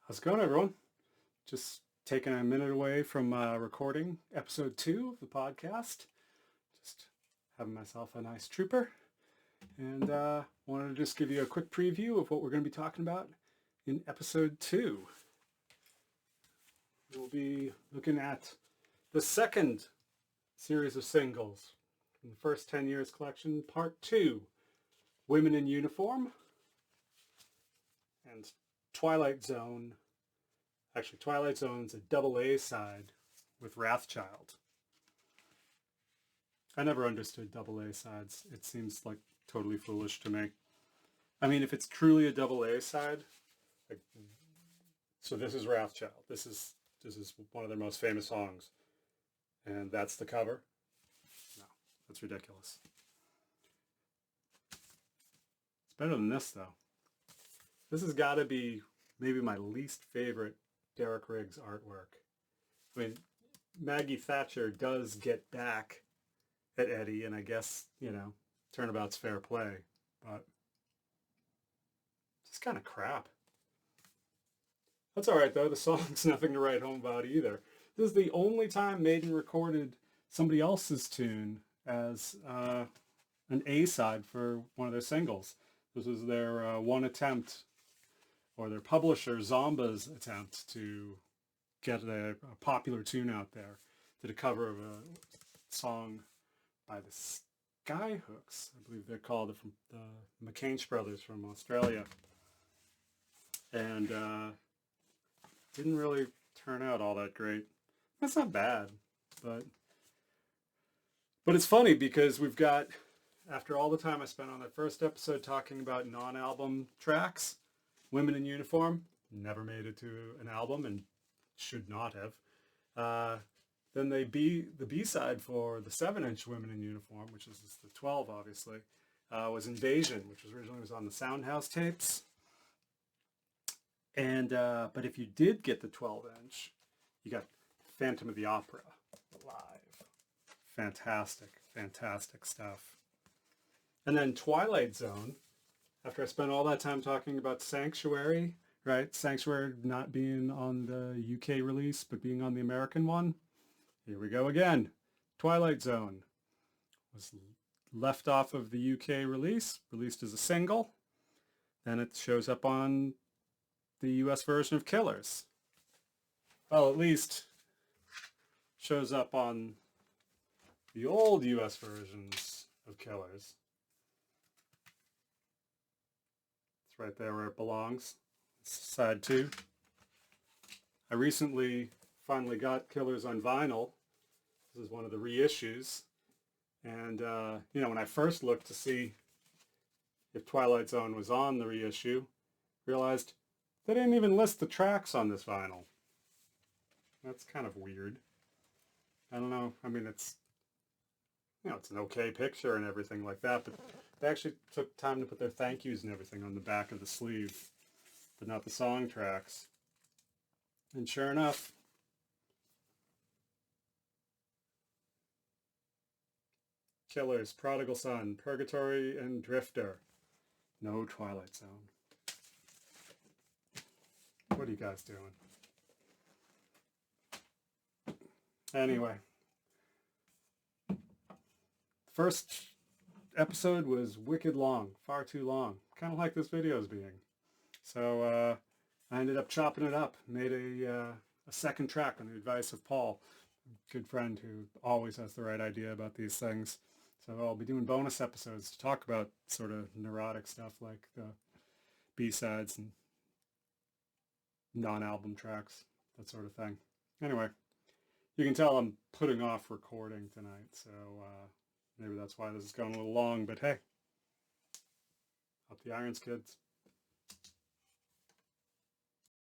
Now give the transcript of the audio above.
How's it going, everyone? Just taking a minute away from recording episode 2 of the podcast. Just having myself a nice trooper. And wanted to just give you a quick preview of what we're going to be talking about in episode 2. We'll be looking at the second series of singles from the first 10 Years collection, part 2, Women in Uniform, and Twilight Zone. Actually, Twilight Zone's a double A side with Wrathchild. I never understood double A sides. It seems like totally foolish to me. I mean, if it's truly a double A side, like, so this is Wrathchild. This is one of their most famous songs, and that's the cover. No, that's ridiculous. It's better than this, though. This has got to be maybe my least favorite Derek Riggs artwork. I mean, Maggie Thatcher does get back at Eddie, and I guess, turnabout's fair play, but it's just kind of crap. That's all right, though. The song's nothing to write home about either. This is the only time Maiden recorded somebody else's tune as an A-side for one of their singles. This was their one attempt, or their publisher Zomba's attempt, to get a popular tune out there. Did a cover of a song by the Skyhooks, I believe they're called, from the McCain brothers from Australia. And didn't really turn out all that great. That's not bad, but it's funny because we've got, after all the time I spent on that first episode talking about non-album tracks, Women in Uniform never made it to an album and should not have. Then the B-side for the 7-inch Women in Uniform, which is the 12 obviously, was Invasion, which originally was on the Soundhouse tapes. And but if you did get the 12-inch, you got Phantom of the Opera live. Fantastic stuff. And then Twilight Zone, after I spent all that time talking about Sanctuary, right? Sanctuary not being on the UK release, but being on the American one. Here we go again. Twilight Zone was left off of the UK release, released as a single. Then it shows up on the US version of Killers. Well, at least shows up on the old US versions of Killers. It's right there where it belongs. Side 2. I recently finally got Killers on vinyl. This is one of the reissues. And, when I first looked to see if Twilight Zone was on the reissue, realized they didn't even list the tracks on this vinyl. That's kind of weird. I don't know. I mean, it's an okay picture and everything like that, but they actually took time to put their thank yous and everything on the back of the sleeve, but not the song tracks. And sure enough, Killers, Prodigal Son, Purgatory, and Drifter. No Twilight Zone. What are you guys doing? Anyway. First episode was wicked long, far too long. Kind of like this video is being. So I ended up chopping it up, made a second track on the advice of Paul, a good friend who always has the right idea about these things. So I'll be doing bonus episodes to talk about sort of neurotic stuff like the B-sides and non-album tracks, that sort of thing. Anyway, you can tell I'm putting off recording tonight, so maybe that's why this is going a little long, but hey, up the irons, kids.